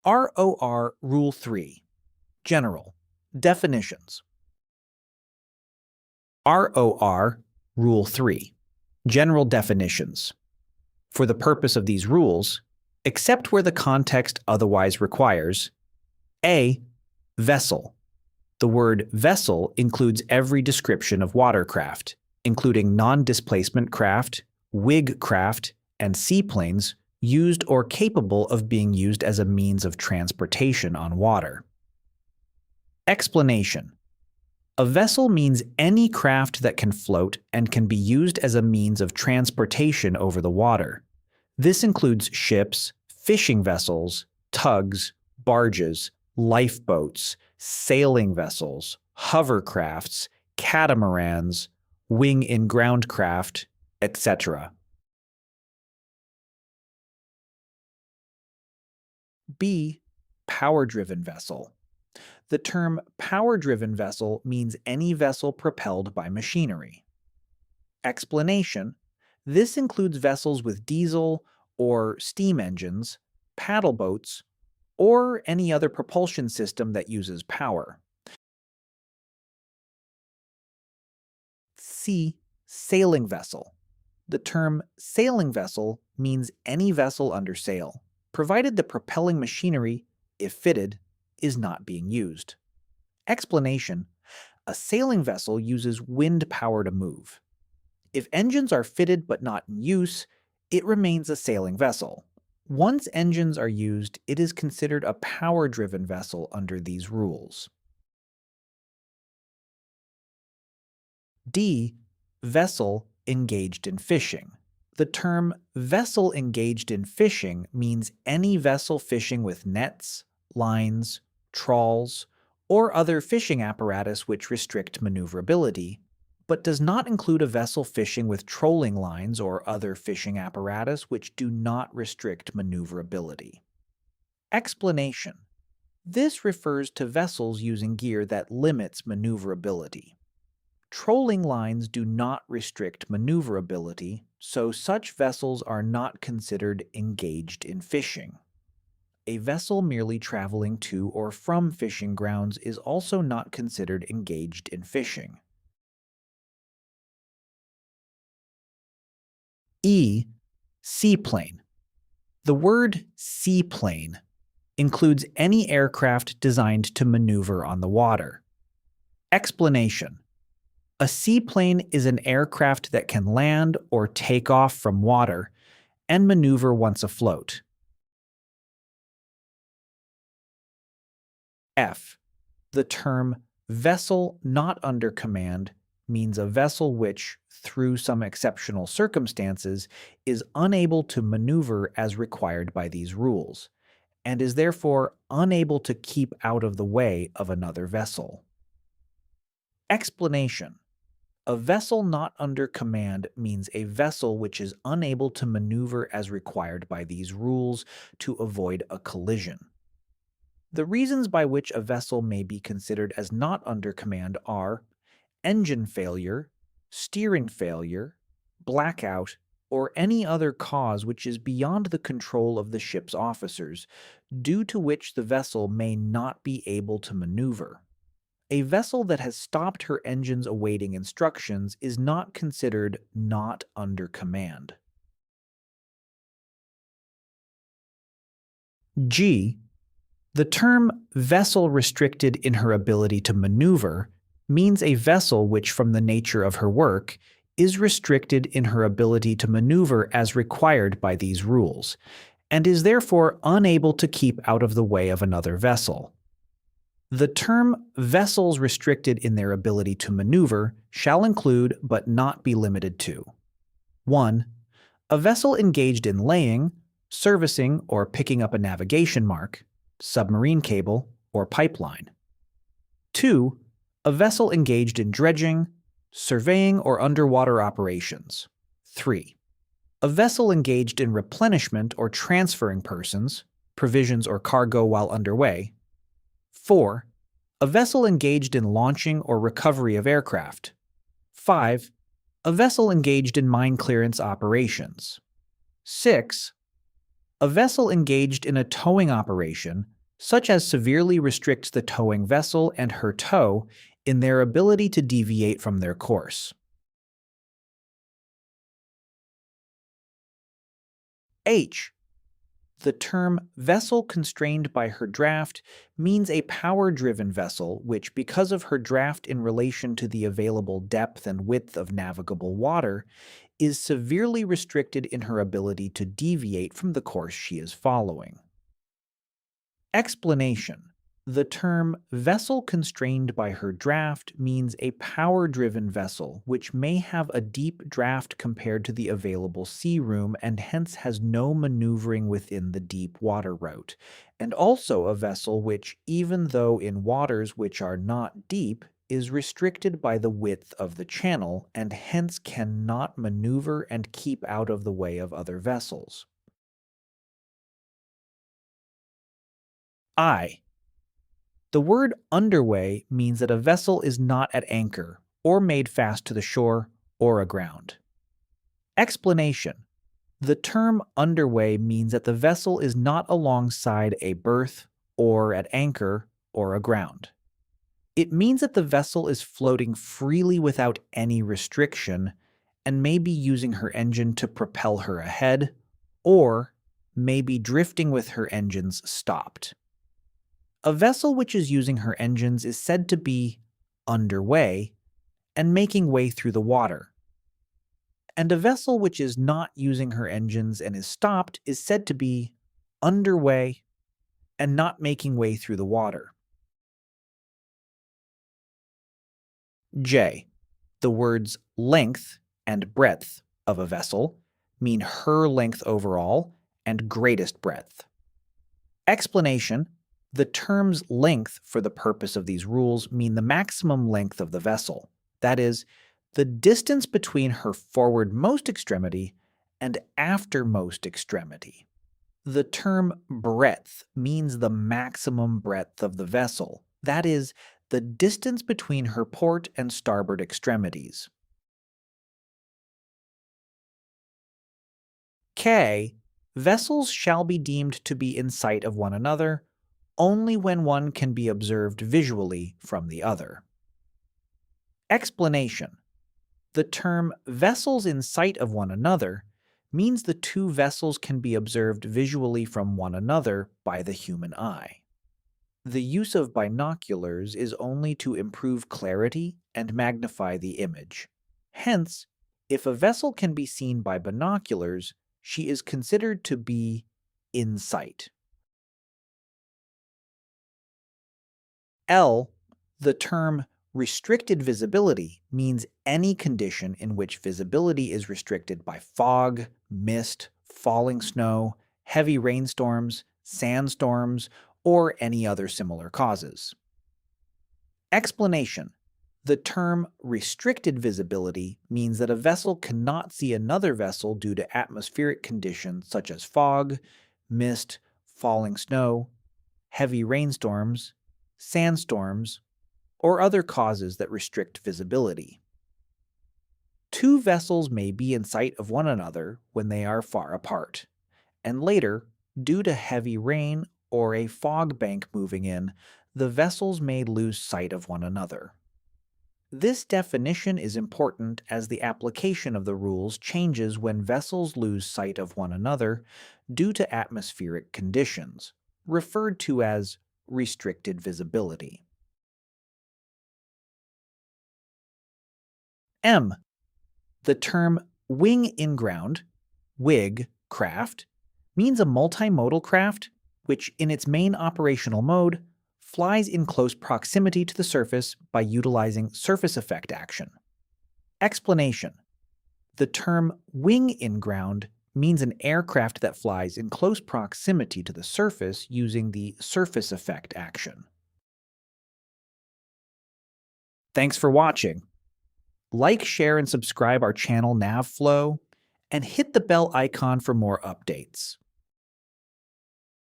ROR Rule 3. General. Definitions. ROR Rule 3. General definitions. For the purpose of these rules, except where the context otherwise requires: A. Vessel. The word vessel includes every description of watercraft, including non-displacement craft, wig craft, and seaplanes used or capable of being used as a means of transportation on water. Explanation. A vessel means any craft that can float and can be used as a means of transportation over the water. This includes ships, fishing vessels, tugs, barges, lifeboats, sailing vessels, hovercrafts, catamarans, wing-in-ground craft, etc. B. Power-driven vessel. The term power-driven vessel means any vessel propelled by machinery. Explanation. This includes vessels with diesel or steam engines, paddle boats, or any other propulsion system that uses power. C. Sailing vessel. The term sailing vessel means any vessel under sail, provided the propelling machinery, if fitted, is not being used. Explanation. A sailing vessel uses wind power to move. If engines are fitted but not in use, it remains a sailing vessel. Once engines are used, it is considered a power-driven vessel under these rules. D. Vessel engaged in fishing. The term vessel engaged in fishing means any vessel fishing with nets, lines, trawls, or other fishing apparatus which restrict maneuverability, but does not include a vessel fishing with trolling lines or other fishing apparatus which do not restrict maneuverability. Explanation. This refers to vessels using gear that limits maneuverability. Trolling lines do not restrict maneuverability, so such vessels are not considered engaged in fishing. A vessel merely traveling to or from fishing grounds is also not considered engaged in fishing. E. Seaplane. The word seaplane includes any aircraft designed to maneuver on the water. Explanation. A seaplane is an aircraft that can land or take off from water and maneuver once afloat. F. The term vessel not under command means a vessel which, through some exceptional circumstances, is unable to maneuver as required by these rules, and is therefore unable to keep out of the way of another vessel. Explanation. A vessel not under command means a vessel which is unable to maneuver as required by these rules to avoid a collision. The reasons by which a vessel may be considered as not under command are engine failure, steering failure, blackout, or any other cause which is beyond the control of the ship's officers, due to which the vessel may not be able to maneuver. A vessel that has stopped her engines awaiting instructions is not considered not under command. G. The term vessel restricted in her ability to maneuver means a vessel which, from the nature of her work, is restricted in her ability to maneuver as required by these rules, and is therefore unable to keep out of the way of another vessel. The term vessels restricted in their ability to maneuver shall include but not be limited to: 1. A vessel engaged in laying, servicing, or picking up a navigation mark, submarine cable, or pipeline. 2. A vessel engaged in dredging, surveying, or underwater operations. 3. A vessel engaged in replenishment or transferring persons, provisions, or cargo while underway. 4. A vessel engaged in launching or recovery of aircraft. 5. A vessel engaged in mine clearance operations. 6. A vessel engaged in a towing operation such as severely restricts the towing vessel and her tow in their ability to deviate from their course. H. The term vessel constrained by her draft means a power-driven vessel which, because of her draft in relation to the available depth and width of navigable water, is severely restricted in her ability to deviate from the course she is following. Explanation. The term vessel constrained by her draft means a power-driven vessel which may have a deep draft compared to the available sea room and hence has no maneuvering within the deep water route, and also a vessel which, even though in waters which are not deep, is restricted by the width of the channel and hence cannot maneuver and keep out of the way of other vessels. I. The word underway means that a vessel is not at anchor, or made fast to the shore, or aground. Explanation. The term underway means that the vessel is not alongside a berth, or at anchor, or aground. It means that the vessel is floating freely without any restriction, and may be using her engine to propel her ahead, or may be drifting with her engines stopped. A vessel which is using her engines is said to be underway and making way through the water. And a vessel which is not using her engines and is stopped is said to be underway and not making way through the water. J. The words length and breadth of a vessel mean her length overall and greatest breadth. Explanation. The terms length for the purpose of these rules mean the maximum length of the vessel, that is, the distance between her forwardmost extremity and aftermost extremity. The term breadth means the maximum breadth of the vessel, that is, the distance between her port and starboard extremities. K. Vessels shall be deemed to be in sight of one another only when one can be observed visually from the other. Explanation. The term vessels in sight of one another means the two vessels can be observed visually from one another by the human eye. The use of binoculars is only to improve clarity and magnify the image. Hence, if a vessel can be seen by binoculars, she is considered to be in sight. L. The term restricted visibility means any condition in which visibility is restricted by fog, mist, falling snow, heavy rainstorms, sandstorms, or any other similar causes. Explanation. The term restricted visibility means that a vessel cannot see another vessel due to atmospheric conditions such as fog, mist, falling snow, heavy rainstorms, sandstorms, or other causes that restrict visibility. Two vessels may be in sight of one another when they are far apart, and later, due to heavy rain or a fog bank moving in, the vessels may lose sight of one another. This definition is important as the application of the rules changes when vessels lose sight of one another due to atmospheric conditions, referred to as restricted visibility. M. The term wing in-ground, WIG craft, means a multimodal craft which, in its main operational mode, flies in close proximity to the surface by utilizing surface effect action. Explanation. The term wing in-ground means an aircraft that flies in close proximity to the surface using the surface effect action. Thanks for watching. Like, share, and subscribe our channel NavFlow, and hit the bell icon for more updates.